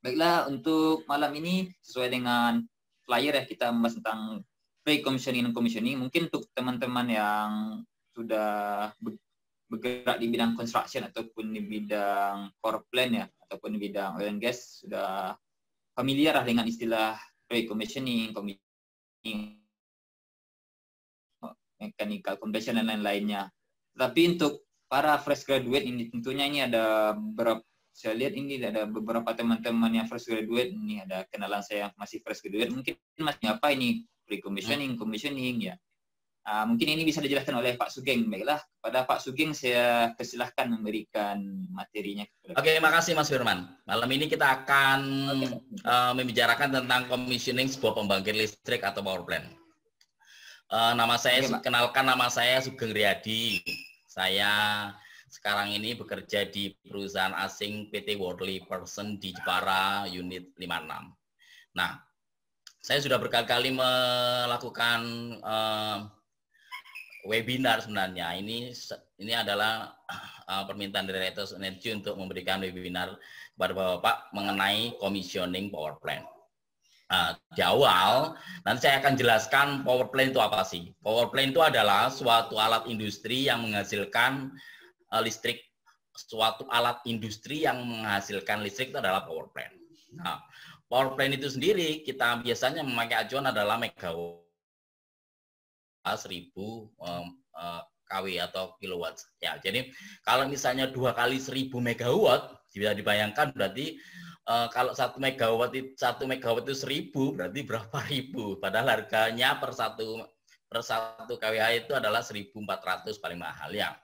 Baiklah, untuk malam ini sesuai dengan flyer ya, kita membahas tentang pre-commissioning dan commissioning. Mungkin untuk teman-teman yang sudah bergerak di bidang construction ataupun di bidang power plant ya, ataupun di bidang oil and gas sudah familiar lah dengan istilah pre-commissioning, commissioning, mechanical completion dan lain-lainnya. Tapi untuk para fresh graduate ini tentunya ini ada beberapa, saya lihat ini ada beberapa teman-teman yang fresh graduate, ini ada kenalan saya yang masih fresh graduate, mungkin masih apa ini pre-commissioning, commissioning ya. Mungkin ini bisa dijelaskan oleh Pak Sugeng. Baiklah, kepada Pak Sugeng saya persilahkan memberikan materinya. Oke, makasih Mas Firman. Malam ini kita akan membicarakan tentang commissioning sebuah pembangkit listrik atau power plant. Nama saya Sugeng Riyadi. Saya sekarang ini bekerja di perusahaan asing PT Worldly Person di Jepara, unit 56. Nah, saya sudah berkali-kali melakukan webinar sebenarnya. Ini adalah permintaan dari Retos Energy untuk memberikan webinar kepada Bapak mengenai commissioning power plant. Di awal, nanti saya akan jelaskan power plant itu apa sih. Power plant itu adalah suatu alat industri yang menghasilkan listrik. Suatu alat industri yang menghasilkan listrik itu adalah power plant. Nah, power plant itu sendiri kita biasanya memakai acuan adalah megawatt 1000 kW atau kilowatt. Ya, jadi kalau misalnya 2 kali 1000 megawatt, bisa dibayangkan berarti kalau 1 megawatt itu 1000, berarti berapa ribu? Padahal harganya per 1 kWh itu adalah 1.400 paling mahal ya.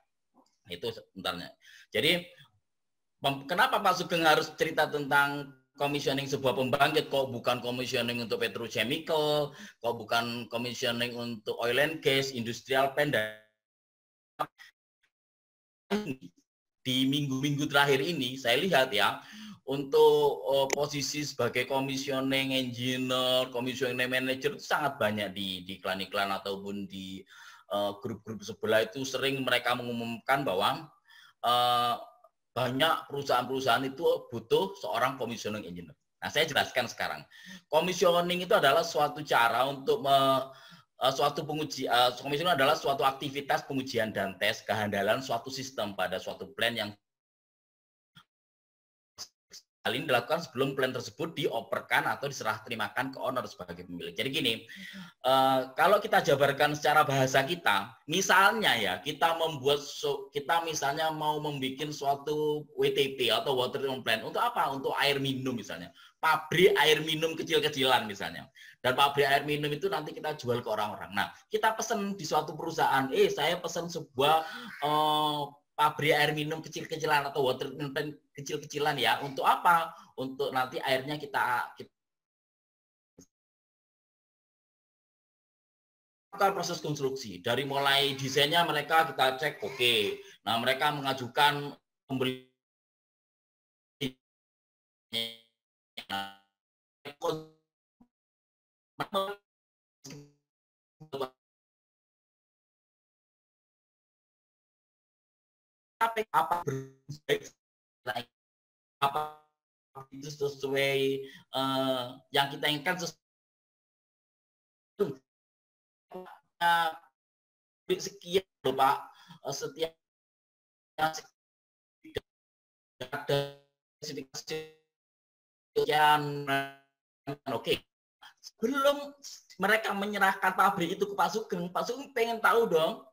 Itu sebenarnya. Jadi kenapa Pak Sugeng harus cerita tentang commissioning sebuah pembangkit, kok bukan commissioning untuk petrochemical, kok bukan commissioning untuk oil and gas, industrial plant, dan di minggu-minggu terakhir ini saya lihat ya, untuk posisi sebagai commissioning engineer, commissioning manager itu sangat banyak di iklan-iklan ataupun di grup-grup sebelah itu sering mereka mengumumkan bahwa banyak perusahaan-perusahaan itu butuh seorang commissioning engineer. Nah, saya jelaskan sekarang. Commissioning itu adalah suatu cara untuk commissioning adalah suatu aktivitas pengujian dan tes kehandalan suatu sistem pada suatu plant yang hal ini dilakukan sebelum plan tersebut dioperkan atau diserah terimakan ke owner sebagai pemilik. Jadi gini, kalau kita jabarkan secara bahasa kita, misalnya ya kita misalnya mau membuat suatu WTP atau water treatment plant untuk apa? Untuk air minum misalnya, pabrik air minum kecil-kecilan misalnya. Dan pabrik air minum itu nanti kita jual ke orang-orang. Nah, kita pesan di suatu perusahaan, saya pesan sebuah pabrik air minum kecil-kecilan atau water treatment plant kecil-kecilan ya. Untuk apa? Untuk nanti airnya kita lakukan proses konstruksi. Dari mulai desainnya mereka kita cek oke. Nah, mereka mengajukan pembeli apa itu sesuai yang kita inginkan sekian loh Pak, setiap ada spesifikasi sekian, oke. Sebelum mereka menyerahkan pabrik itu ke Pak Sugeng pengen tahu dong,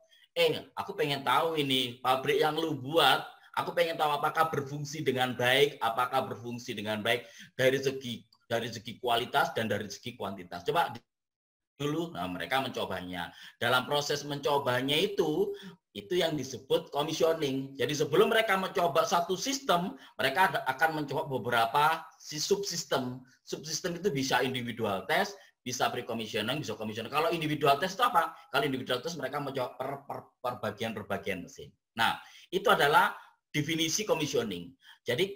aku pengen tahu ini pabrik yang lu buat, aku pengen tahu apakah berfungsi dengan baik, dari segi kualitas dan dari segi kuantitas. Coba dulu, nah mereka mencobanya. Dalam proses mencobanya itu yang disebut commissioning. Jadi sebelum mereka mencoba satu sistem, mereka akan mencoba beberapa subsistem. Subsistem itu bisa individual test, bisa pre-commissioning, bisa commissioning. Kalau individual test itu apa? Kalau individual test mereka mencoba per bagian mesin. Nah, itu adalah definisi commissioning. Jadi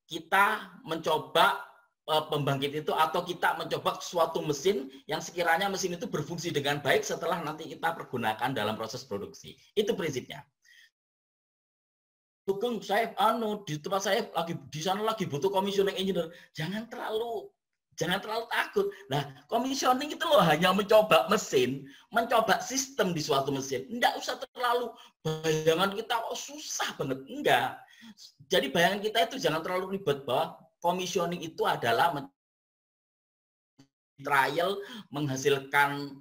kita mencoba pembangkit itu atau kita mencoba suatu mesin yang sekiranya mesin itu berfungsi dengan baik setelah nanti kita pergunakan dalam proses produksi. Itu prinsipnya. Sugeng, saya di tempat saya di sana lagi butuh commissioning engineer. Jangan terlalu takut. Nah, commissioning itu loh hanya mencoba mesin, mencoba sistem di suatu mesin. Enggak usah terlalu bayangan kita susah banget. Enggak. Jadi bayangan kita itu jangan terlalu ribet bahwa commissioning itu adalah trial menghasilkan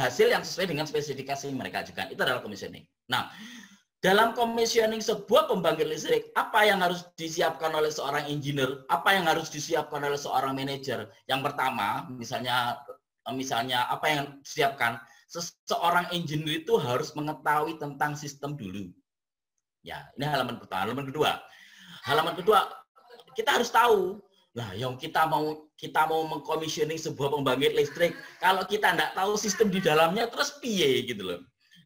hasil yang sesuai dengan spesifikasi mereka ajukan. Itu adalah commissioning. Nah, dalam commissioning sebuah pembangkit listrik, apa yang harus disiapkan oleh seorang engineer? Apa yang harus disiapkan oleh seorang manajer? Yang pertama, misalnya apa yang disiapkan? Seorang engineer itu harus mengetahui tentang sistem dulu. Ya, ini halaman pertama. Halaman kedua, kita harus tahu. Nah, yang kita mau mengcommissioning sebuah pembangkit listrik, kalau kita nggak tahu sistem di dalamnya, terus piye gitu loh.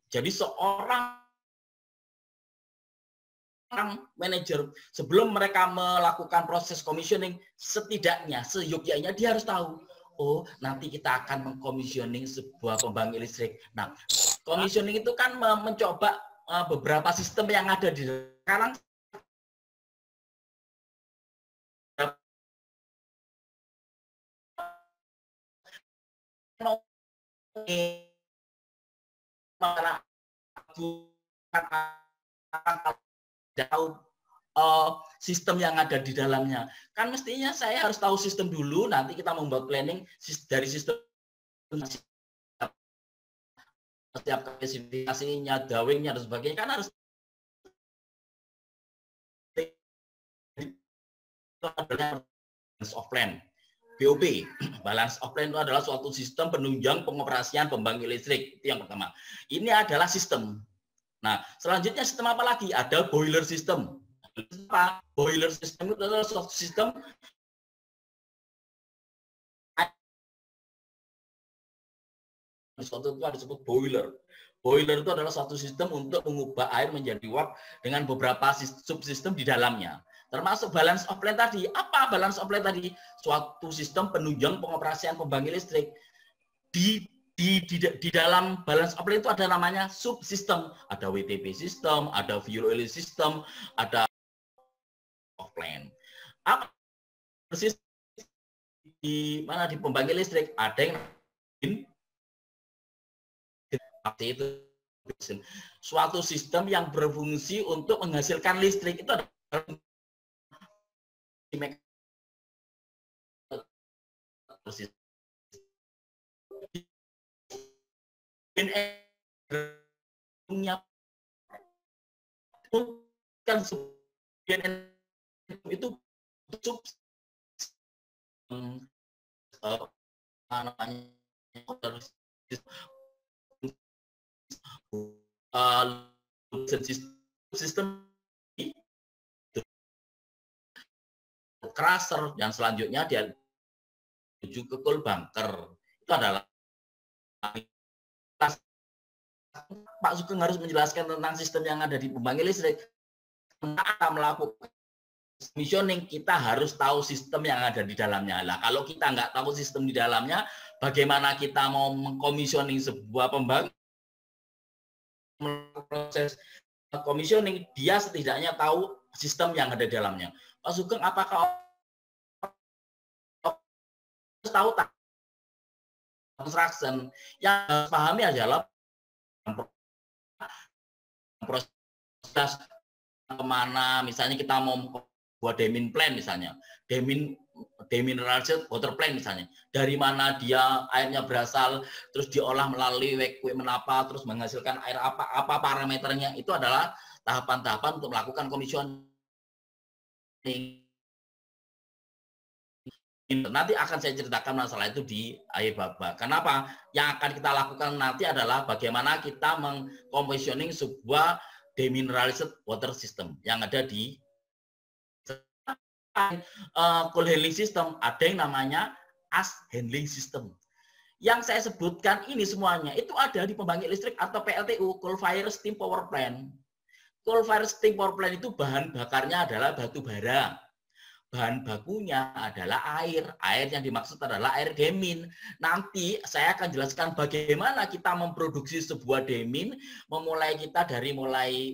Jadi seorang manajer sebelum mereka melakukan proses commissioning, setidaknya seyogyanya dia harus tahu. Oh, nanti kita akan mengcommissioning sebuah pembangkit listrik. Nah, commissioning itu kan mencoba beberapa sistem yang ada di sekarang. Jauh sistem yang ada di dalamnya. Kan mestinya saya harus tahu sistem dulu, nanti kita membuat planning dari sistem setiap spesifikasinya, drawingnya dan sebagainya kan harus balance of plan. BOP, balance of plan itu adalah suatu sistem penunjang pengoperasian pembangkit listrik. Itu yang pertama. Ini adalah sistem. Nah, selanjutnya sistem apa lagi? Ada boiler system. Boiler system itu adalah suatu sistem itu disebut boiler. Boiler itu adalah satu sistem untuk mengubah air menjadi uap dengan beberapa subsistem di dalamnya. Termasuk balance of plant tadi. Apa balance of plant tadi? Suatu sistem penunjang pengoperasian pembangkit listrik. Di dalam balance of plant itu ada namanya subsistem. Ada WTP system, ada fuel oil system, ada of plant. Apa persis di mana di pembangkit listrik? Ada yang itu suatu sistem yang berfungsi untuk menghasilkan listrik. Itu adalah itu sistem crusher yang selanjutnya dia menuju ke coal bunker. Itu adalah Pak Sugeng harus menjelaskan tentang sistem yang ada di pembangkit listrik. Kita melakukan commissioning, kita harus tahu sistem yang ada di dalamnya. Lah, kalau kita nggak tahu sistem di dalamnya, bagaimana kita mau mengcommissioning sebuah pembangkit? Proses commissioning, dia setidaknya tahu sistem yang ada di dalamnya. Pak Sugeng, apakah harus tahu construction? Yang harus pahami adalah proses kemana, misalnya kita mau sebuah demin plan misalnya, demineralized water plan misalnya, dari mana dia airnya berasal, terus diolah melalui equipment apa, terus menghasilkan air apa parameternya, itu adalah tahapan-tahapan untuk melakukan commissioning. Nanti akan saya ceritakan masalah itu di akhir bab. Kenapa? Yang akan kita lakukan nanti adalah bagaimana kita mengcommissioning sebuah demineralized water system yang ada di coal handling system, ada yang namanya ash handling system. Yang saya sebutkan ini semuanya itu ada di pembangkit listrik atau PLTU, coal fire steam power plant. Coal fire steam power plant itu bahan bakarnya adalah batu bara. Bahan bakunya adalah air. Air yang dimaksud adalah air demin. Nanti saya akan jelaskan bagaimana kita memproduksi sebuah demin, kita dari mulai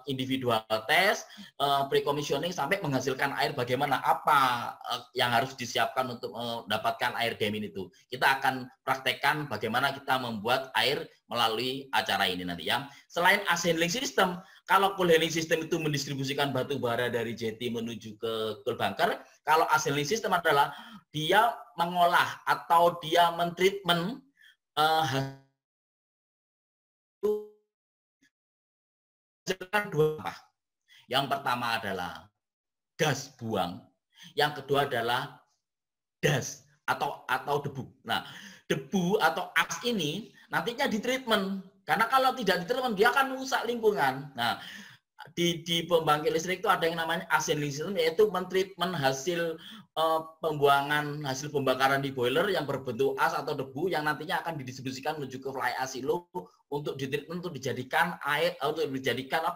individual test, pre-commissioning sampai menghasilkan air, bagaimana apa yang harus disiapkan untuk mendapatkan air demin itu. Kita akan praktekkan bagaimana kita membuat air melalui acara ini nanti ya. Selain ash handling system, kalau coal handling system itu mendistribusikan batu bara dari jeti menuju ke coal bunker, kalau ash handling system adalah dia mengolah atau dia mentreatment dua. Yang pertama adalah gas buang, yang kedua adalah das atau debu. Nah, debu atau ash ini nantinya ditreatment. Karena kalau tidak ditreatment dia akan merusak lingkungan. Nah, di pembangkit listrik itu ada yang namanya ash handling system, yaitu mentreatment hasil pembuangan hasil pembakaran di boiler yang berbentuk as atau debu yang nantinya akan didistribusikan menuju ke fly ash silo untuk ditreatment, untuk dijadikan air, untuk dijadikan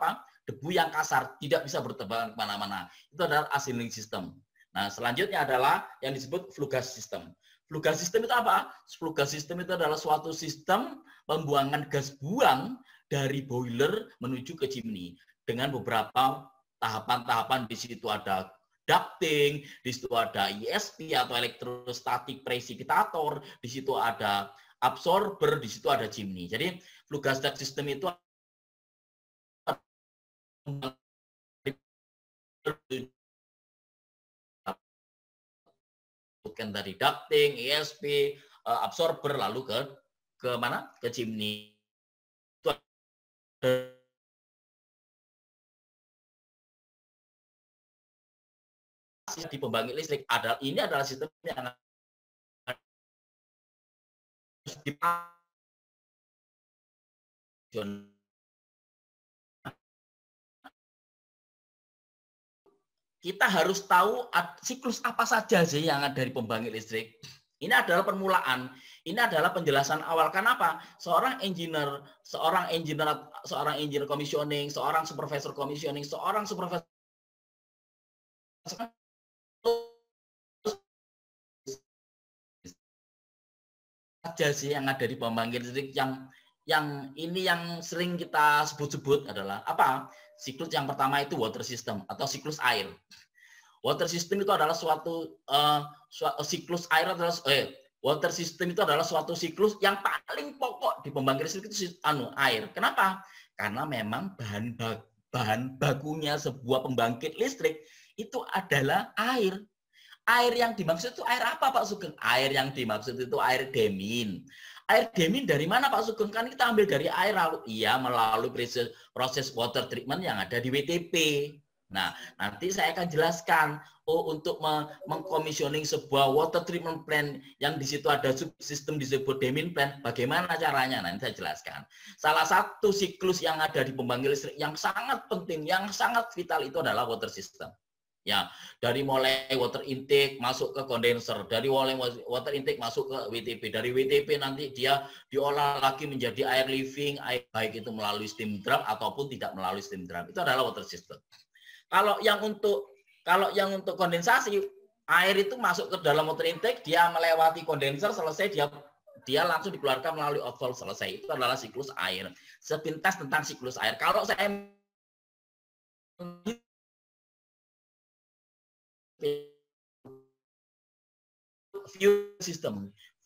debu yang kasar, tidak bisa bertebaran kemana-mana. Itu adalah ash handling system. Nah, selanjutnya adalah yang disebut flue gas system. Flue gas system itu apa? Flue gas system itu adalah suatu sistem pembuangan gas buang dari boiler menuju ke chimney dengan beberapa tahapan-tahapan. Di situ ada ducting, di situ ada ESP atau electrostatic precipitator, di situ ada absorber, di situ ada chimney. Jadi flue gas system itu bukan dari ducting, ESP, absorber, lalu ke mana? Ke chimney. Itu di pembangkit listrik ada, ini adalah sistem yang kita harus tahu siklus apa saja sih yang ada di pembangkit listrik. Ini adalah permulaan. Ini adalah penjelasan awal. Kenapa? Seorang engineer commissioning, seorang supervisor commissioning, seorang supervisor saja sih yang ada di pembangkit listrik yang ini yang sering kita sebut-sebut adalah apa? Siklus yang pertama itu water system atau siklus air. Water system itu adalah suatu siklus air adalah water system itu adalah suatu siklus yang paling pokok di pembangkit listrik itu air. Kenapa? Karena memang bahan bakunya sebuah pembangkit listrik itu adalah air. Air yang dimaksud itu air apa Pak Sugeng? Air yang dimaksud itu air demin. Air demin dari mana Pak Sugeng? Kan kita ambil dari air lalu. Iya, melalui proses water treatment yang ada di WTP. Nah, nanti saya akan jelaskan untuk mengcommissioning sebuah water treatment plant yang di situ ada subsistem disebut demin plant, bagaimana caranya? Nanti saya jelaskan. Salah satu siklus yang ada di pembangkit listrik yang sangat penting, yang sangat vital itu adalah water system. Ya, dari mulai water intake masuk ke condenser, dari mulai water intake masuk ke WTP, dari WTP nanti dia diolah lagi menjadi air living, baik itu melalui steam drum ataupun tidak melalui steam drum. Itu adalah water system. Kalau yang untuk kondensasi, air itu masuk ke dalam water intake, dia melewati kondenser, selesai dia langsung dikeluarkan melalui outflow, selesai. Itu adalah siklus air. Sepintas tentang siklus air. Kalau saya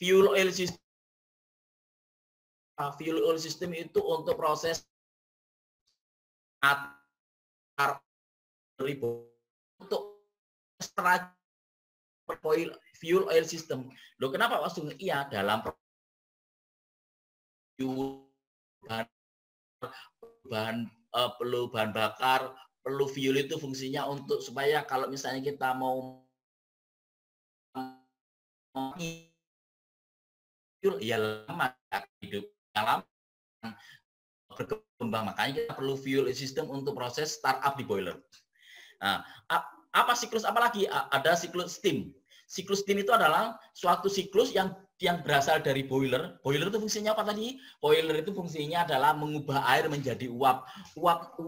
fuel oil system itu untuk proses untuk fuel oil system. Loh kenapa Pak Sugeng? Iya, dalam perlu bahan bakar, perlu fuel itu fungsinya untuk supaya kalau misalnya kita mau fuel ya lama hidup lama berkembang, makanya kita perlu fuel system untuk proses startup di boiler. Nah, apa siklus apalagi? Ada siklus steam. Siklus steam itu adalah suatu siklus yang berasal dari boiler. Boiler itu fungsinya apa tadi? Boiler itu fungsinya adalah mengubah air menjadi uap. Uap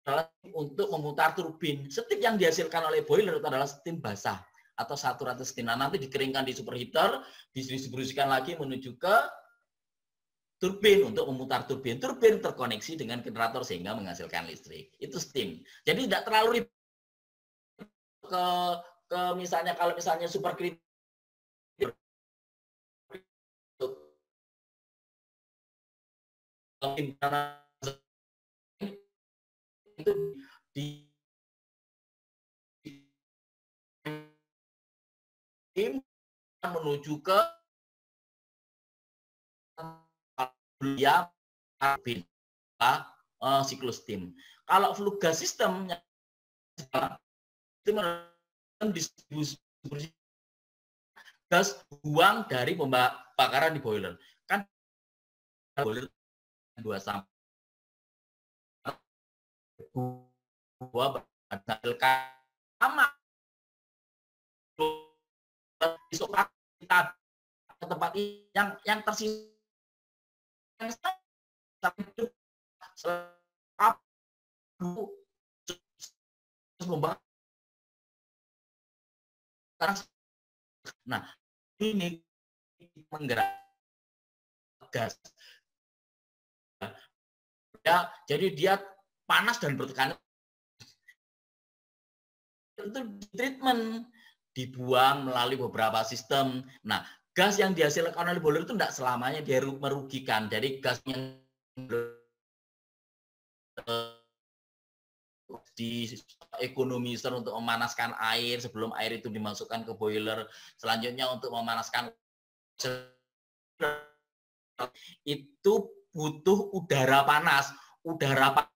adalah untuk memutar turbin. Steam yang dihasilkan oleh boiler itu adalah steam basah atau saturated steam. Nah, nanti dikeringkan di superheater, didistribusikan lagi menuju ke turbin untuk memutar turbin. Turbin terkoneksi dengan generator sehingga menghasilkan listrik. Itu steam. Jadi tidak terlalu ribet ke misalnya kalau misalnya supercritical itu di menuju ke siklus steam. Kalau flue gas system itu distribusi gas buang dari pembakaran di boiler. Kan boiler 2 sampai menghasilkan sama besok kita ke tempat yang tersisa nah ini menggerak gas ya, jadi dia panas dan bertekanan itu treatment dibuang melalui beberapa sistem. Nah, gas yang dihasilkan oleh boiler itu tidak selamanya dia merugikan. Jadi gasnya di ekonomiser untuk memanaskan air sebelum air itu dimasukkan ke boiler. Selanjutnya untuk memanaskan itu butuh udara panas. Udara panas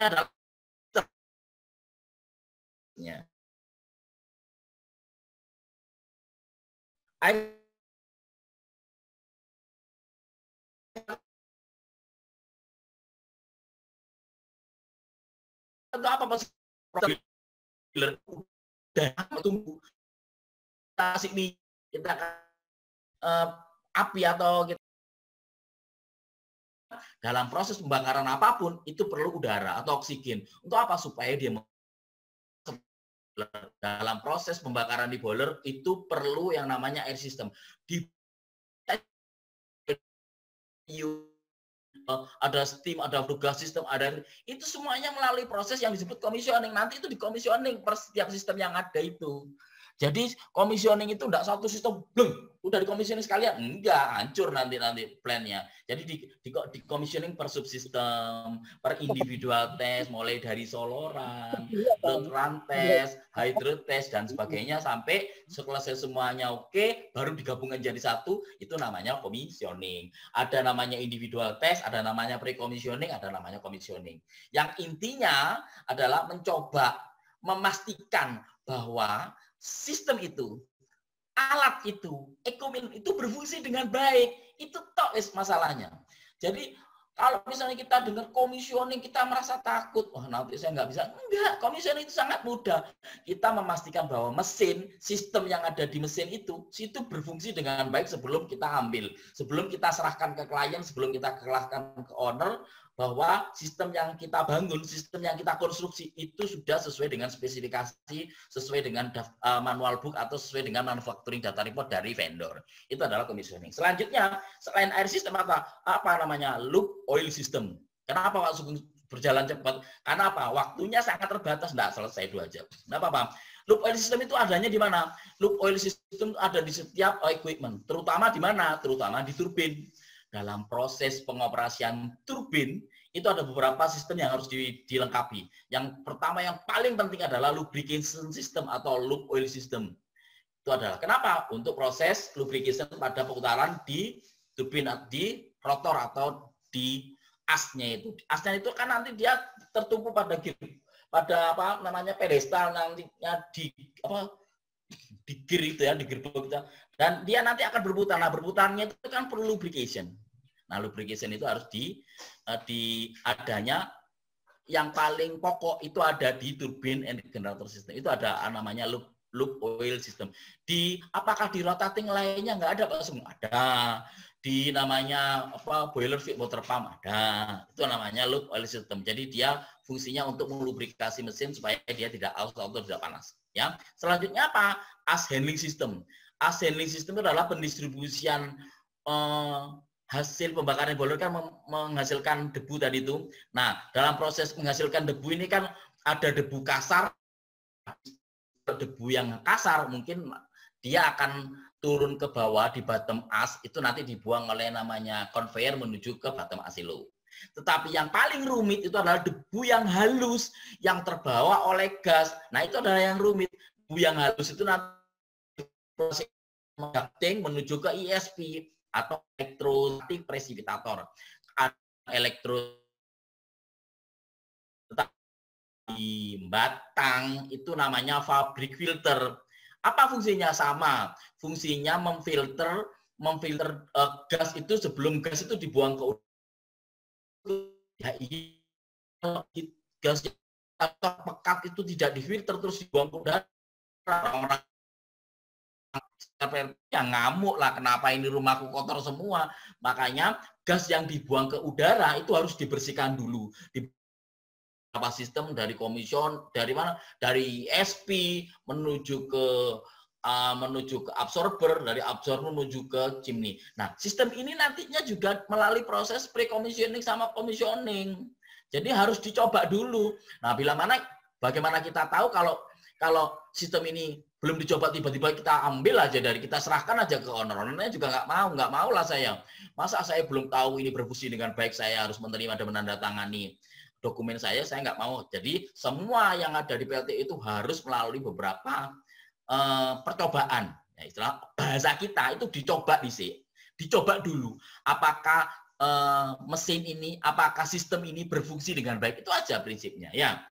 adalah air itu apa maksud tunggu kasih nih kita api atau kita dalam proses pembakaran apapun itu perlu udara atau oksigen. Untuk apa? Supaya dia dalam proses pembakaran di boiler itu perlu yang namanya air system. Ada steam, ada flue gas system, ada itu semuanya melalui proses yang disebut commissioning. Nanti itu di commissioning per setiap sistem yang ada itu. Jadi commissioning itu enggak satu sistem, bleng, udah di commissioning sekalian, enggak, hancur nanti plan-nya. Jadi di commissioning per subsistem, per individual test, mulai dari soloran, load run test, hydro test dan sebagainya sampai selesai semuanya oke, baru digabungkan jadi satu, itu namanya commissioning. Ada namanya individual test, ada namanya pre-commissioning, ada namanya commissioning. Yang intinya adalah mencoba memastikan bahwa sistem itu, alat itu, equipment itu berfungsi dengan baik. Itu tok masalahnya. Jadi kalau misalnya kita dengar commissioning, kita merasa takut. Wah, nanti saya nggak bisa. Enggak, commissioning itu sangat mudah. Kita memastikan bahwa mesin, sistem yang ada di mesin itu berfungsi dengan baik sebelum kita ambil. Sebelum kita serahkan ke klien, sebelum kita serahkan ke owner, bahwa sistem yang kita bangun, sistem yang kita konstruksi itu sudah sesuai dengan spesifikasi, sesuai dengan manual book atau sesuai dengan manufacturing data report dari vendor. Itu adalah commissioning. Selanjutnya, selain air system apa namanya? Loop oil system. Kenapa Pak Sugeng berjalan cepat? Karena apa? Waktunya sangat terbatas, enggak selesai 2 jam. Kenapa Pak? Loop oil system itu adanya di mana? Loop oil system ada di setiap equipment, terutama di mana? Terutama di turbin. dalam proses pengoperasian turbin itu ada beberapa sistem yang harus dilengkapi. Yang pertama yang paling penting adalah lubrication system atau loop oil system. Itu adalah kenapa? Untuk proses lubrication pada pemutaran di turbin, di rotor atau di asnya itu. Asnya itu kan nanti dia tertumpu pada apa namanya pedestal, nantinya di gear itu ya, di gearbox itu. Dan dia nanti akan berputar. Nah, berputarnya itu kan perlu lubrication. Nah, lubrication itu harus di adanya yang paling pokok itu ada di turbine and generator system. Itu ada namanya loop oil system. Apakah di rotating lainnya nggak ada, Pak Sung? Ada. Di namanya boiler feed water pump ada. Itu namanya loop oil system. Jadi dia fungsinya untuk melubrikasi mesin supaya dia tidak aus atau tidak panas. Ya. Selanjutnya apa? As handling system. As handling system itu adalah pendistribusian hasil pembakaran boiler kan menghasilkan debu tadi itu. Nah, dalam proses menghasilkan debu ini kan ada debu kasar, debu yang kasar mungkin dia akan turun ke bawah di bottom as, itu nanti dibuang oleh namanya conveyor menuju ke bottom asilo. Tetapi yang paling rumit itu adalah debu yang halus yang terbawa oleh gas. Nah, itu adalah yang rumit. Debu yang halus itu nanti proses ducting menuju ke ESP atau elektrostatik presipitator. Di batang itu namanya fabrik filter. Apa fungsinya? Sama. Fungsinya memfilter gas itu sebelum gas itu dibuang ke udara. Gas pekat itu tidak difilter terus dibuang ke udara. Orang-orang yang ngamuk lah, kenapa ini rumahku kotor semua. Makanya gas yang dibuang ke udara itu harus dibersihkan dulu. Apa sistem dari komision, dari mana? Dari SP menuju ke absorber, dari absorber menuju ke chimney. Nah, sistem ini nantinya juga melalui proses pre-commissioning sama commissioning. Jadi harus dicoba dulu. Nah, bagaimana kita tahu kalau sistem ini belum dicoba tiba-tiba kita ambil aja kita serahkan aja ke owner-ownernya juga nggak mau lah saya. Masa saya belum tahu ini berfungsi dengan baik, saya harus menerima dan menandatangani dokumen saya nggak mau. Jadi semua yang ada di PLT itu harus melalui beberapa percobaan. Ya, istilah bahasa kita itu dicoba dicoba dulu. Apakah mesin ini, apakah sistem ini berfungsi dengan baik, itu aja prinsipnya. Ya.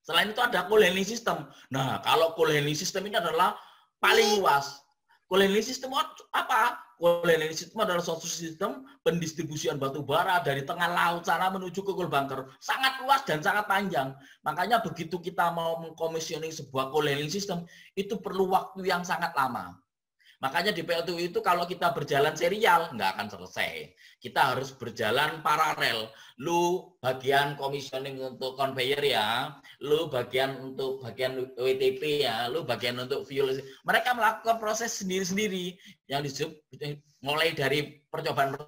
Selain itu ada coal handling system. Nah, kalau coal handling system ini adalah paling luas. Coal handling system apa? Coal handling system adalah suatu sistem pendistribusian batu bara dari tengah laut sana menuju ke coal bunker. Sangat luas dan sangat panjang. Makanya begitu kita mau mengkomisioning sebuah coal handling system, itu perlu waktu yang sangat lama. Makanya di PLTU itu kalau kita berjalan serial, nggak akan selesai. Kita harus berjalan paralel. Lu bagian commissioning untuk conveyor ya, lu bagian WTP ya, lu bagian untuk fuel. Mereka melakukan proses sendiri-sendiri yang disebut mulai dari percobaan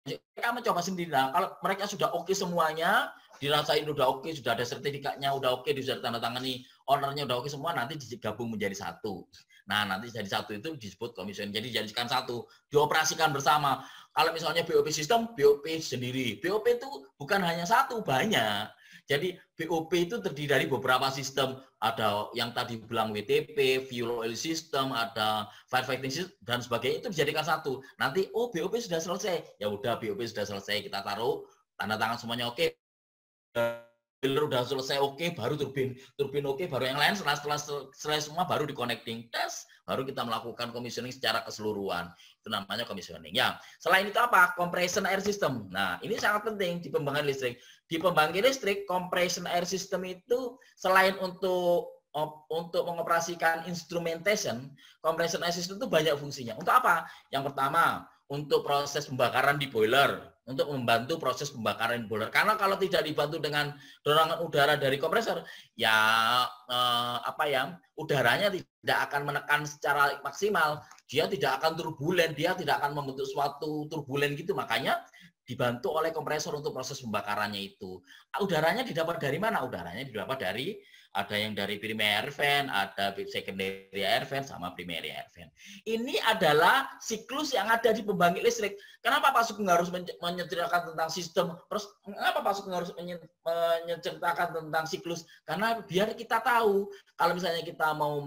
mereka mencoba sendiri. Nah, kalau mereka sudah oke semuanya, dirasain udah oke, sudah ada sertifikatnya, udah oke, sudah tanda tangani, ownernya udah oke semua, nanti digabung menjadi satu. Nah, nanti jadi satu itu disebut commission. Jadi jadikan satu, dioperasikan bersama. Kalau misalnya BOP sistem, BOP sendiri. BOP itu bukan hanya satu, banyak. Jadi BOP itu terdiri dari beberapa sistem. Ada yang tadi bilang WTP, fuel oil system, ada firefighting system, dan sebagainya, itu dijadikan satu. Nanti, oh BOP sudah selesai. Ya udah, BOP sudah selesai, kita taruh, tanda tangan semuanya oke. Boiler udah selesai oke, baru turbin oke, baru yang lain setelah selesai semua baru di connecting tes, baru kita melakukan commissioning secara keseluruhan. Itu namanya commissioning. Ya, selain itu apa? Compression air system. Nah, ini sangat penting di pembangkit listrik. Di pembangkit listrik, compression air system itu selain untuk mengoperasikan instrumentation, compression air system itu banyak fungsinya. Untuk apa? Yang pertama, untuk proses pembakaran di boiler, untuk membantu proses pembakaran boiler. Karena kalau tidak dibantu dengan dorongan udara dari kompresor, ya udaranya tidak akan menekan secara maksimal. Dia tidak akan turbulen, dia tidak akan membentuk suatu turbulen gitu. Makanya dibantu oleh kompresor untuk proses pembakarannya itu. Udaranya didapat dari mana? Udaranya didapat dari Ada yang dari primary fan, ada secondary air fan, sama primary air fan. Ini adalah siklus yang ada di pembangkit listrik. Kenapa Pak Sugeng harus menceritakan tentang sistem? Terus kenapa Pak Sugeng harus menceritakan tentang siklus? Karena biar kita tahu, kalau misalnya kita mau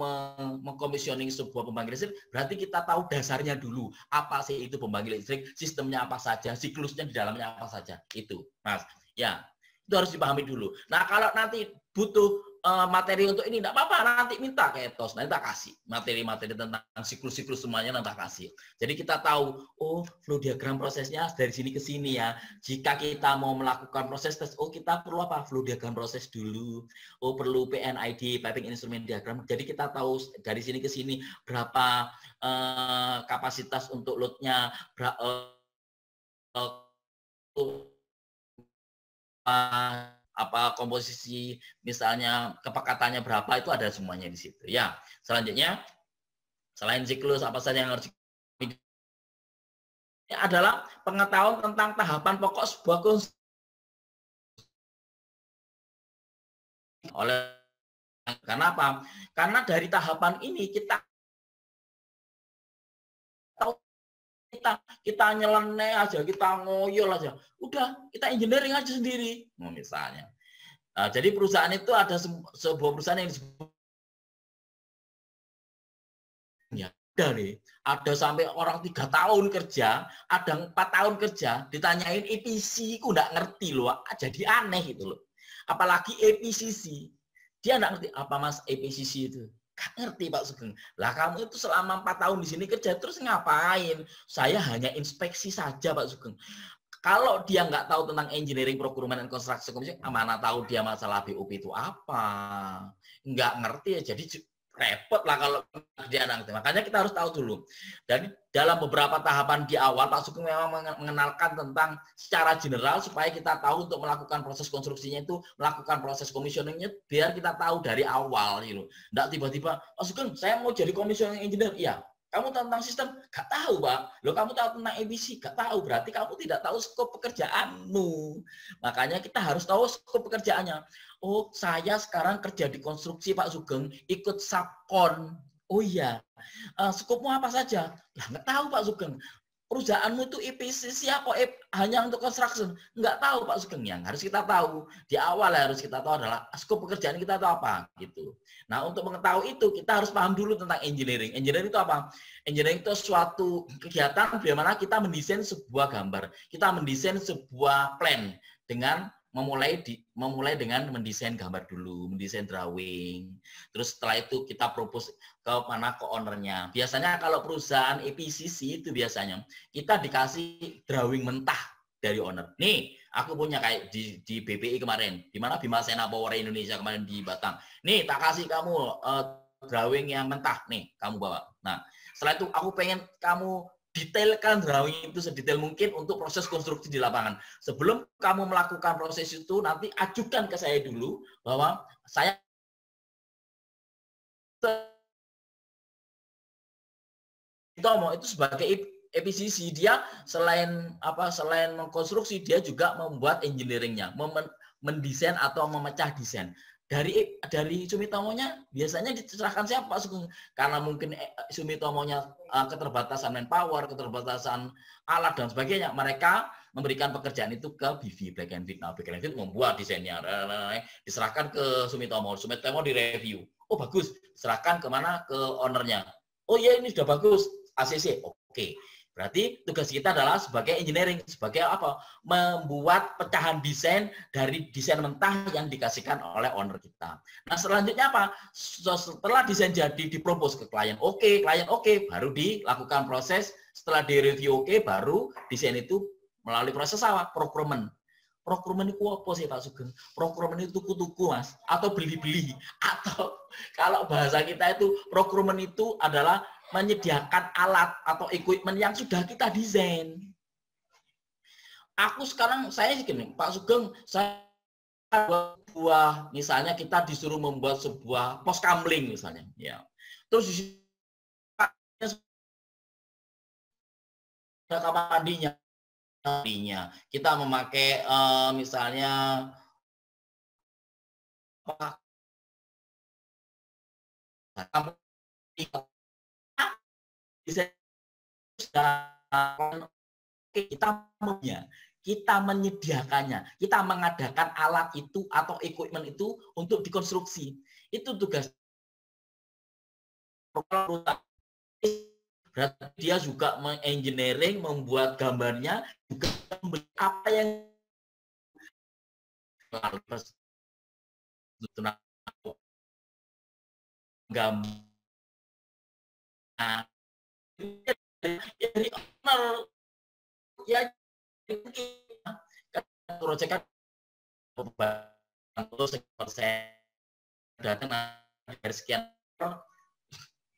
mengkomisioning sebuah pembangkit listrik, berarti kita tahu dasarnya dulu. Apa sih itu pembangkit listrik? Sistemnya apa saja? Siklusnya di dalamnya apa saja? Itu, Mas. Ya, itu harus dipahami dulu. Nah, kalau nanti butuh materi untuk ini, tidak apa-apa, nanti minta ke Etos, nanti tak kasih materi-materi tentang siklus-siklus semuanya, nanti tak kasih. Jadi kita tahu, oh flow diagram prosesnya dari sini ke sini ya. Jika kita mau melakukan proses tes, oh kita perlu apa? Flow diagram proses dulu. Oh perlu PNID, piping instrument diagram. Jadi kita tahu dari sini ke sini berapa kapasitas untuk loadnya, apa komposisi misalnya kepekatannya berapa, itu ada semuanya di situ ya. Selanjutnya selain siklus apa saja yang harus ini adalah pengetahuan tentang tahapan pokok sebuah konstruksi oleh karena apa? Karena dari tahapan ini kita tahu kita nyeleneh aja, kita ngoyol aja, udah kita engineering aja sendiri misalnya. Nah, jadi perusahaan itu ada sebuah perusahaan yang disebut ya, ada sampai orang 3 tahun kerja, ada 4 tahun kerja, ditanyain EPC, aku nggak ngerti loh, jadi aneh gitu loh. Apalagi EPCC, dia nggak ngerti apa Mas EPCC itu. Gak ngerti Pak Sugeng. Lah kamu itu selama 4 tahun di sini kerja terus ngapain? Saya hanya inspeksi saja Pak Sugeng. Kalau dia nggak tahu tentang engineering, procurement, and construction, mana tahu dia masalah BOP itu apa. Nggak ngerti ya, jadi repot lah kalau dia ngerti. Makanya kita harus tahu dulu. Jadi dalam beberapa tahapan di awal, Pak Sugeng memang mengenalkan tentang secara general supaya kita tahu untuk melakukan proses konstruksinya itu, melakukan proses commissioningnya, biar kita tahu dari awal gitu. Nggak tiba-tiba, Pak Sugeng, saya mau jadi commissioning engineer. Iya. Kamu tahu tentang sistem? Gak tahu, Pak. Loh, kamu tahu tentang ABC? Gak tahu. Berarti kamu tidak tahu skop pekerjaanmu. Makanya kita harus tahu skop pekerjaannya. Oh, saya sekarang kerja di konstruksi, Pak Sugeng. Ikut subkon. Oh iya. Skopmu apa saja? Lah, nggak tahu, Pak Sugeng. Perusahaanmu itu EPC siapa? Hanya untuk construction? Nggak tahu, Pak Sugeng. Yang harus kita tahu di awal harus kita tahu adalah skop pekerjaan kita itu apa, gitu. Nah, untuk mengetahui itu kita harus paham dulu tentang engineering. Engineering itu apa? Engineering itu suatu kegiatan di mana kita mendesain sebuah gambar, kita mendesain sebuah plan dengan memulai dengan mendesain gambar dulu, mendesain drawing. Terus setelah itu kita propose ke mana ke ownernya. Biasanya kalau perusahaan EPCC itu biasanya kita dikasih drawing mentah dari owner. Nih, aku punya kayak di BPI kemarin, di mana Bima Sena Power Indonesia kemarin di Batang. Nih, tak kasih kamu drawing yang mentah. Nih, kamu bawa. Nah, setelah itu aku pengen kamu detailkan drawing itu sedetail mungkin untuk proses konstruksi di lapangan. Sebelum kamu melakukan proses itu, nanti ajukan ke saya dulu bahwa saya itu sebagai EPCC, dia selain mengkonstruksi, dia juga membuat engineeringnya, mendesain atau memecah desain. Dari Sumitomo-nya biasanya diserahkan siapa Pak Sugeng? Karena mungkin Sumitomo-nya keterbatasan manpower, keterbatasan alat dan sebagainya, mereka memberikan pekerjaan itu ke BV Black and White. Nah, Black and White membuat desainnya, diserahkan ke Sumitomo. Sumitomo direview. Oh bagus, serahkan kemana? Ke ownernya. Oh iya ini sudah bagus, ACC. Oke. Berarti tugas kita adalah sebagai engineering, sebagai apa? Membuat pecahan desain dari desain mentah yang dikasihkan oleh owner kita. Nah, selanjutnya apa? Setelah desain jadi dipropos ke klien, klien oke, baru dilakukan proses. Setelah direview oke, baru desain itu melalui proses apa? Procurement. Procurement itu apa sih Pak Sugeng? Procurement itu tuku-tuku Mas, atau beli-beli, atau kalau bahasa kita itu procurement itu adalah menyediakan alat atau equipment yang sudah kita desain. Aku sekarang saya gini, Pak Sugeng, saya misalnya kita disuruh membuat sebuah pos kamling misalnya, ya. Terus di kamar mandinya, kita memakai misalnya kita menyediakannya, kita mengadakan alat itu atau equipment itu untuk dikonstruksi. Itu tugas. Berarti dia juga mengengineering, membuat gambarnya, juga membeli apa yang gambar dari owner ya proyek kan persen datang dari sekian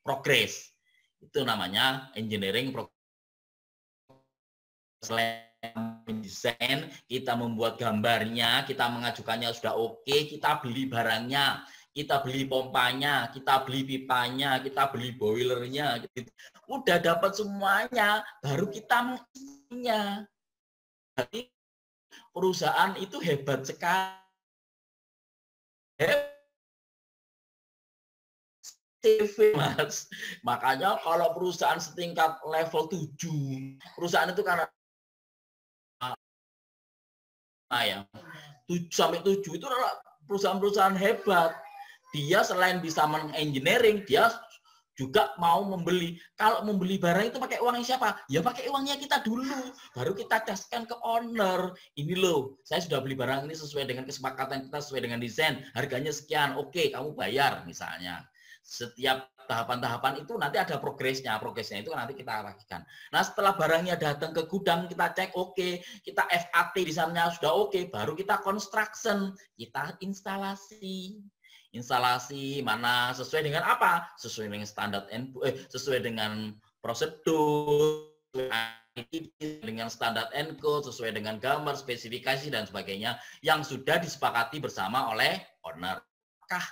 progres, itu namanya engineering progress. Selain desain, kita membuat gambarnya, kita mengajukannya sudah oke, kita beli barangnya, kita beli pompanya, kita beli pipanya, kita beli boilernya, gitu. Udah dapat semuanya, baru kita mengizinkannya. Jadi perusahaan itu hebat sekali. CV, Mas. Makanya kalau perusahaan setingkat level 7, perusahaan itu karena ya 7 sampai 7 itu adalah perusahaan-perusahaan hebat. Dia selain bisa mengengineering, dia juga mau membeli. Kalau membeli barang itu pakai uangnya siapa? Ya pakai uangnya kita dulu. Baru kita teskan ke owner. Ini loh, saya sudah beli barang ini sesuai dengan kesepakatan kita, sesuai dengan desain. Harganya sekian, oke, kamu bayar misalnya. Setiap tahapan-tahapan itu nanti ada progresnya. Progresnya itu nanti kita lakukan. Nah, setelah barangnya datang ke gudang, kita cek oke, kita FAT desainnya sudah oke, baru kita construction, kita instalasi. Instalasi mana sesuai dengan apa? Sesuai dengan standar sesuai dengan prosedur, dengan standar ENCODE, sesuai dengan gambar, spesifikasi dan sebagainya yang sudah disepakati bersama oleh owner. Apakah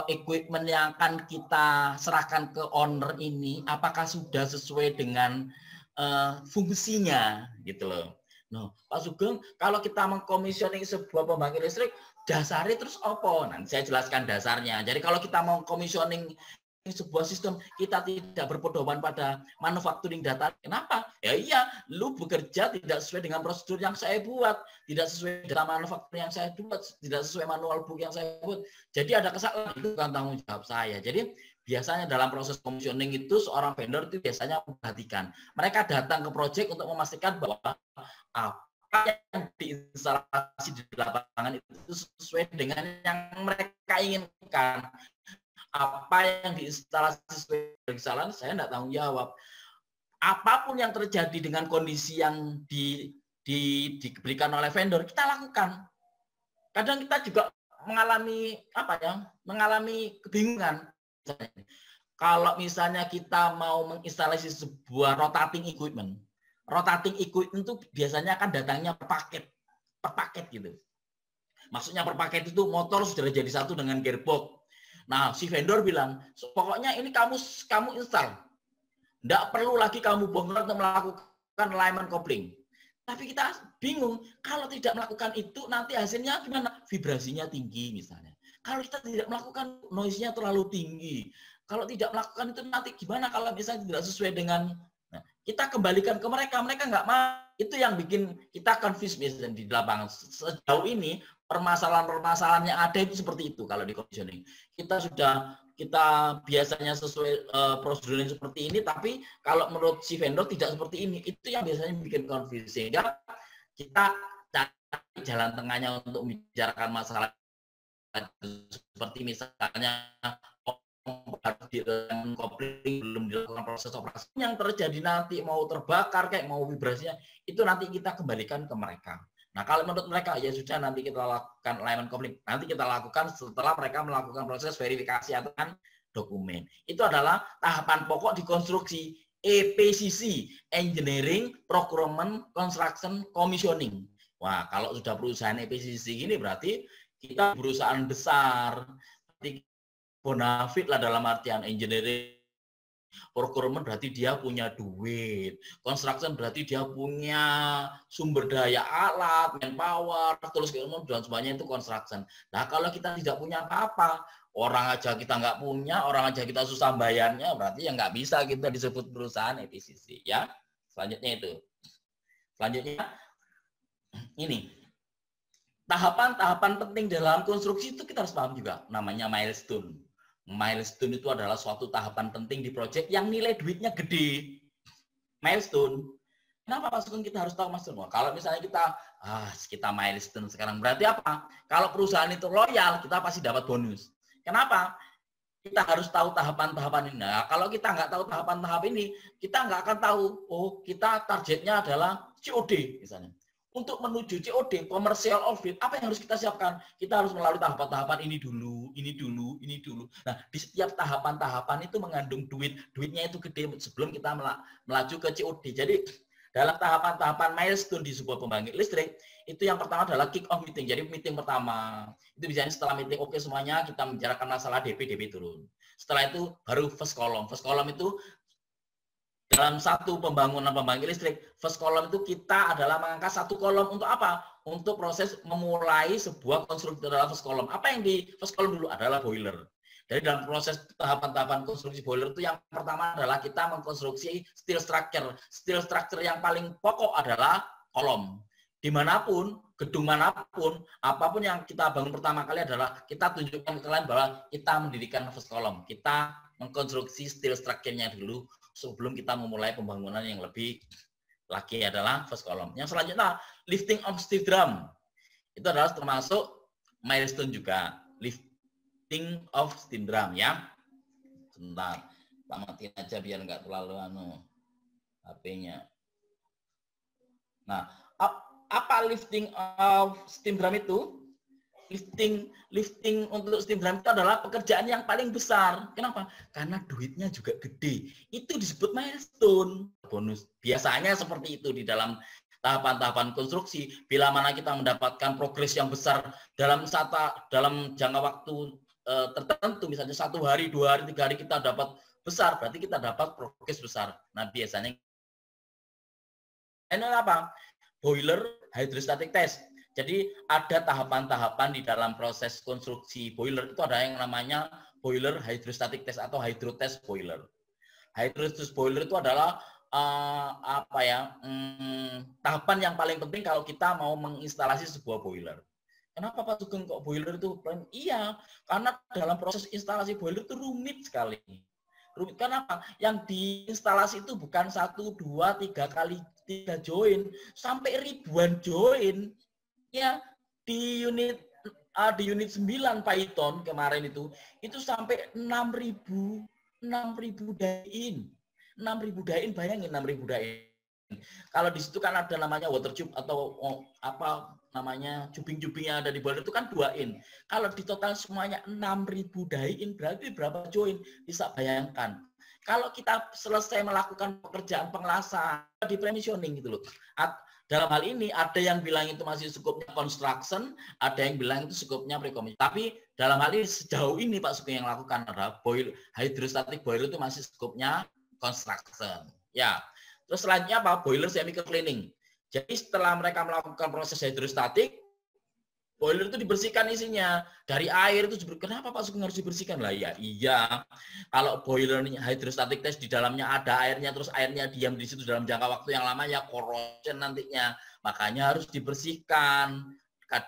equipment yang akan kita serahkan ke owner ini apakah sudah sesuai dengan fungsinya gitu loh. Nah, Pak Sugeng, kalau kita mengkomisioning sebuah pembangkit listrik, dasarnya terus apa? Nanti saya jelaskan dasarnya. Jadi kalau kita mau komisioning sebuah sistem, kita tidak berpedoman pada manufacturing data. Kenapa? Ya iya, lu bekerja tidak sesuai dengan prosedur yang saya buat, tidak sesuai data manufacturing yang saya buat, tidak sesuai manual book yang saya buat. Jadi ada kesalahan, itu bukan tanggung jawab saya. Jadi biasanya dalam proses komisioning itu seorang vendor itu biasanya memperhatikan. Mereka datang ke proyek untuk memastikan bahwa apa yang diinstalasi di lapangan itu sesuai dengan yang mereka inginkan. Apa yang diinstalasi sesuai dengan kesalahan, saya tidak tanggung jawab. Apapun yang terjadi dengan kondisi yang diberikan oleh vendor, kita lakukan. Kadang kita juga mengalami kebingungan. Kalau misalnya kita mau menginstalasi sebuah rotating equipment itu biasanya akan datangnya per paket gitu. Maksudnya per paket itu motor sudah jadi satu dengan gearbox. Nah, si vendor bilang, pokoknya ini kamu install. Tidak perlu lagi kamu bongkar untuk melakukan alignment coupling. Tapi kita bingung, kalau tidak melakukan itu nanti hasilnya gimana? Vibrasinya tinggi misalnya. Kalau kita tidak melakukan, noise-nya terlalu tinggi. Kalau tidak melakukan itu nanti gimana kalau misalnya tidak sesuai dengan, nah, kita kembalikan ke mereka nggak mau. Itu yang bikin kita confuse misalnya di lapangan. Sejauh ini permasalahan-permasalahan yang ada itu seperti itu kalau di commissioning. Kita biasanya sesuai prosedur seperti ini, tapi kalau menurut si vendor tidak seperti ini. Itu yang biasanya bikin confuse. Sehingga kita cari jalan tengahnya untuk membicarakan masalah seperti misalnya kopling belum dilakukan proses operasi yang terjadi nanti mau terbakar kayak mau vibrasinya itu nanti kita kembalikan ke mereka. Nah, kalau menurut mereka ya sudah nanti kita lakukan alignment coupling. Nanti kita lakukan setelah mereka melakukan proses verifikasi atau dokumen. Itu adalah tahapan pokok di konstruksi EPCC, Engineering, Procurement, Construction, Commissioning. Wah, kalau sudah perusahaan EPCC ini berarti kita perusahaan besar. Bonafit lah dalam artian engineering Procurement berarti dia punya duit. Construction berarti dia punya sumber daya alat, manpower, terus dan sebagainya itu construction. Nah, kalau kita tidak punya apa-apa, orang aja kita nggak punya, orang aja kita susah bayarnya, berarti ya nggak bisa kita disebut perusahaan efisiensi. Ya, selanjutnya itu. Selanjutnya, ini. Tahapan-tahapan penting dalam konstruksi itu kita harus paham juga. Namanya milestone. Milestone itu adalah suatu tahapan penting di proyek yang nilai duitnya gede. Milestone. Kenapa Pak Sugeng kita harus tahu milestone? Wah, kalau misalnya kita milestone sekarang, berarti apa? Kalau perusahaan itu loyal, kita pasti dapat bonus. Kenapa? Kita harus tahu tahapan-tahapan ini. Nah, kalau kita nggak tahu tahapan-tahap ini, kita nggak akan tahu, oh kita targetnya adalah COD misalnya. Untuk menuju COD, commercial audit, apa yang harus kita siapkan? Kita harus melalui tahapan-tahapan ini dulu, ini dulu, ini dulu. Nah, di setiap tahapan-tahapan itu mengandung duit. Duitnya itu gede sebelum kita melaju ke COD. Jadi, dalam tahapan-tahapan milestone di sebuah pembangkit listrik, itu yang pertama adalah kick off meeting. Jadi, meeting pertama. Itu biasanya setelah meeting oke semuanya, kita membicarakan masalah DP turun. Setelah itu, baru first column. First column itu dalam satu pembangunan pembangkit listrik, first column itu kita adalah mengangkat satu kolom untuk apa? Untuk proses memulai sebuah konstruksi dalam first column. Apa yang di first column dulu adalah boiler. Jadi dalam proses tahapan-tahapan konstruksi boiler itu yang pertama adalah kita mengkonstruksi steel structure. Steel structure yang paling pokok adalah kolom. Dimanapun, gedung manapun, apapun yang kita bangun pertama kali adalah kita tunjukkan ke kalian bahwa kita mendirikan first column. Kita mengkonstruksi steel structure-nya dulu sebelum kita memulai pembangunan yang lebih lagi adalah first column. Yang selanjutnya, lifting of steel drum. Itu adalah termasuk milestone juga. Lifting of steel drum ya. Sebentar, tak matiin aja biar nggak terlalu HP-nya. Nah, apa lifting of steam drum itu? Lifting untuk steam drum itu adalah pekerjaan yang paling besar. Kenapa? Karena duitnya juga gede. Itu disebut milestone. Bonus. Biasanya seperti itu di dalam tahapan-tahapan konstruksi. Bila mana kita mendapatkan progres yang besar dalam jangka waktu tertentu, misalnya 1 hari, 2 hari, 3 hari kita dapat besar, berarti kita dapat progres besar. Nah, biasanya ini apa? Boiler hydrostatic test. Jadi ada tahapan-tahapan di dalam proses konstruksi boiler itu ada yang namanya boiler hydrostatic test atau hydro test boiler. Hydro test boiler itu adalah tahapan yang paling penting kalau kita mau menginstalasi sebuah boiler. Kenapa Pak Sugeng kok boiler itu? Iya, karena dalam proses instalasi boiler itu rumit sekali. Rumit kenapa? Yang diinstalasi itu bukan 1, 2, 3 kali 3 join, sampai ribuan join. Ya, di unit 9 Python kemarin itu sampai 6.000 dain. 6.000 dain, bayangin 6.000 dain. Kalau di situ kan ada namanya water tube atau apa namanya cubing-cubing yang ada di boiler itu kan 2 in. Kalau di total semuanya 6.000 dain berarti berapa join? Bisa bayangkan. Kalau kita selesai melakukan pekerjaan pengelasan di pre-commissioning gitu loh. Dalam hal ini ada yang bilang itu masih skupnya construction, ada yang bilang itu skupnya pre-commissioning. Tapi dalam hal ini sejauh ini Pak Sugeng yang lakukan adalah hydrostatic boiler itu masih skupnya construction. Ya. Terus selanjutnya apa? Boiler chemical cleaning. Jadi setelah mereka melakukan proses hidrostatik, boiler itu dibersihkan isinya. Dari air itu, kenapa Pak Sugeng harus dibersihkan? Lah ya iya. Kalau boiler hydrostatic test di dalamnya ada airnya, terus airnya diam di situ dalam jangka waktu yang lama, ya corrosion nantinya. Makanya harus dibersihkan.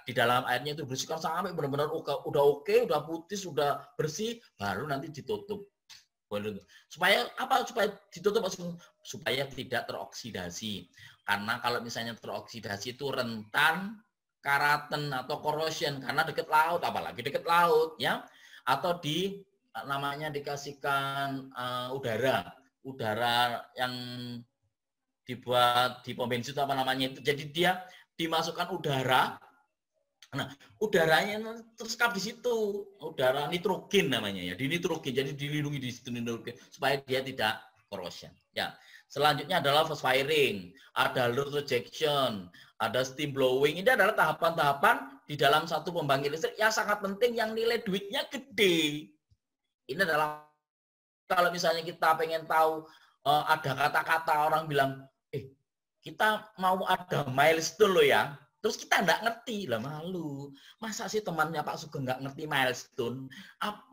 Di dalam airnya itu dibersihkan sampai benar-benar udah oke, udah putih, sudah bersih, baru nanti ditutup. Supaya apa? Supaya ditutup, supaya tidak teroksidasi. Karena kalau misalnya teroksidasi itu rentan karaten atau corrosion karena dekat laut, apalagi dekat laut ya, atau namanya dikasihkan udara yang dibuat di pom bensin itu apa namanya itu. Jadi dia dimasukkan udara. Nah, udaranya tersekap di situ, udara nitrogen namanya ya, di nitrogen, jadi dilindungi di situ nitrogen supaya dia tidak corrosion. Ya, selanjutnya adalah fast firing, ada load rejection, ada steam blowing. Ini adalah tahapan-tahapan di dalam satu pembangkit listrik yang sangat penting, yang nilai duitnya gede. Ini adalah kalau misalnya kita pengen tahu ada kata-kata orang bilang, kita mau ada milestone loh ya, terus kita nggak ngerti, lah malu. Masa sih temannya Pak Sugeng nggak ngerti milestone?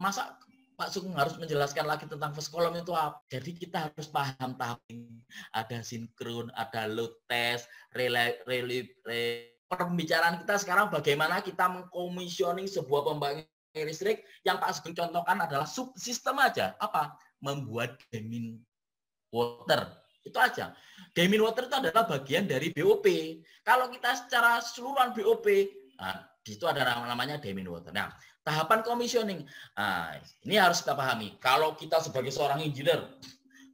Masa Pak Sugeng harus menjelaskan lagi tentang first column itu apa? Jadi kita harus paham tapping, ada sinkron, ada load test, pembicaraan kita sekarang bagaimana kita mengkomisioning sebuah pembangkit listrik yang Pak Sugeng contohkan adalah subsistem aja. Apa? Membuat daemon water. Itu aja. Daemon water itu adalah bagian dari BOP. Kalau kita secara keseluruhan BOP, nah, di situ ada namanya daemon water. Nah, tahapan commissioning. Nah, ini harus kita pahami. Kalau kita sebagai seorang engineer,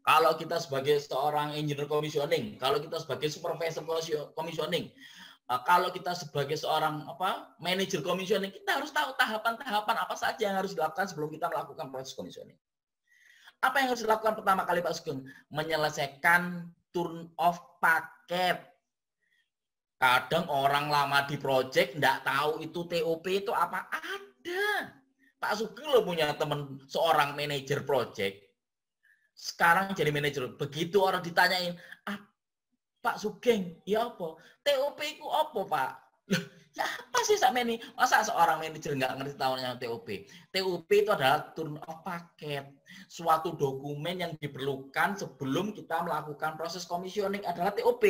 kalau kita sebagai seorang engineer commissioning, kalau kita sebagai supervisor commissioning, kalau kita sebagai seorang manajer commissioning, kita harus tahu tahapan-tahapan apa saja yang harus dilakukan sebelum kita melakukan proses commissioning. Apa yang harus dilakukan pertama kali Pak Sugeng? Menyelesaikan turn off paket. Kadang orang lama di project nggak tahu itu TOP itu apa. Ada. Pak Sugeng lo punya teman seorang manajer project. Sekarang jadi manajer. Begitu orang ditanyain, Pak Sugeng, ya apa? TOP itu apa, Pak? Ya apa sih sama ini? Masa seorang manajer nggak ngerti tahunya TOP? TOP itu adalah turn off paket. Suatu dokumen yang diperlukan sebelum kita melakukan proses commissioning adalah TOP.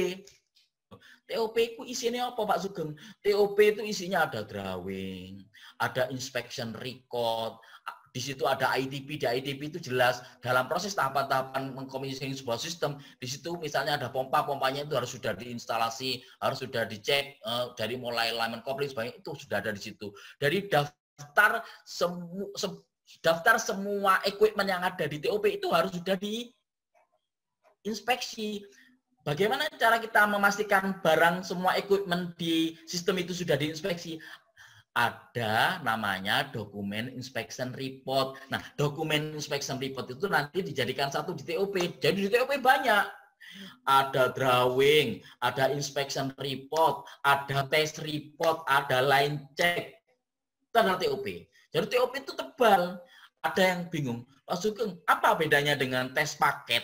TOP itu isinya apa, Pak Sugeng? TOP itu isinya ada drawing, ada inspection record, di situ ada ITP. Di ITP itu jelas dalam proses tahapan-tahapan mengkomisioning sebuah sistem. Di situ misalnya ada pompa-pompanya itu harus sudah diinstalasi, harus sudah dicek dari mulai alignment coupling sebagainya itu sudah ada di situ. Dari daftar semua equipment yang ada di TOP itu harus sudah diinspeksi. Bagaimana cara kita memastikan barang semua equipment di sistem itu sudah diinspeksi? Ada namanya dokumen inspection report. Nah, dokumen inspection report itu nanti dijadikan satu di TOP. Jadi di TOP banyak. Ada drawing, ada inspection report, ada test report, ada line check. Itu adalah TOP. Jadi TOP itu tebal. Ada yang bingung, Pak Sugeng, apa bedanya dengan tes paket?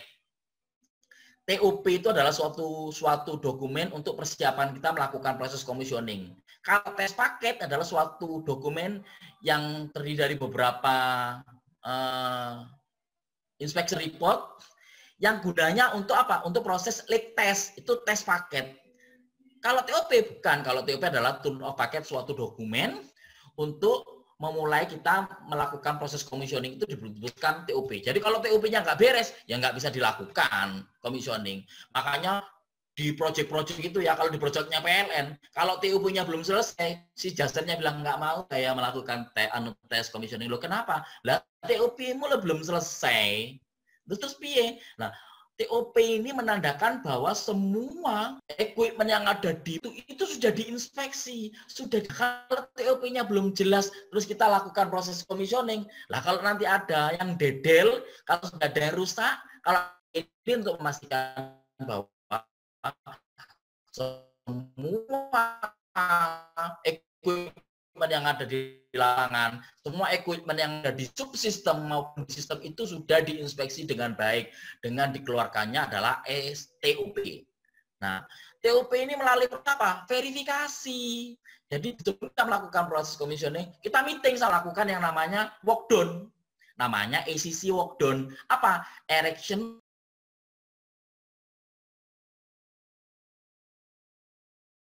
TOP itu adalah suatu dokumen untuk persiapan kita melakukan proses commissioning. Kalau tes paket adalah suatu dokumen yang terdiri dari beberapa inspection report yang gunanya untuk apa? Untuk proses leak test, itu tes paket. Kalau TOP bukan, kalau TOP adalah turn off paket suatu dokumen untuk memulai kita melakukan proses commissioning itu dibutuhkan TOP. Jadi kalau TOP-nya nggak beres, ya nggak bisa dilakukan commissioning. Makanya di project-project itu ya, kalau di projectnya PLN, kalau TOP-nya belum selesai, si jasternya bilang nggak mau saya melakukan tes commissioning. Loh kenapa? Lah TOP-mu belum selesai. Terus piye? Nah, TOP ini menandakan bahwa semua equipment yang ada di itu sudah diinspeksi. Sudah, kalau TOP-nya belum jelas, terus kita lakukan proses commissioning. Lah kalau nanti ada yang dedel, kalau sudah ada yang rusak, kalau ini untuk memastikan bahwa semua equipment yang ada di lapangan, semua equipment yang ada di subsistem maupun di sistem itu sudah diinspeksi dengan baik, dengan dikeluarkannya adalah TOP. Nah, TOP ini melalui apa? Verifikasi. Jadi kita melakukan proses commissioning, kita meeting sama lakukan yang namanya walkdown. Namanya ACC walkdown. Apa? Erection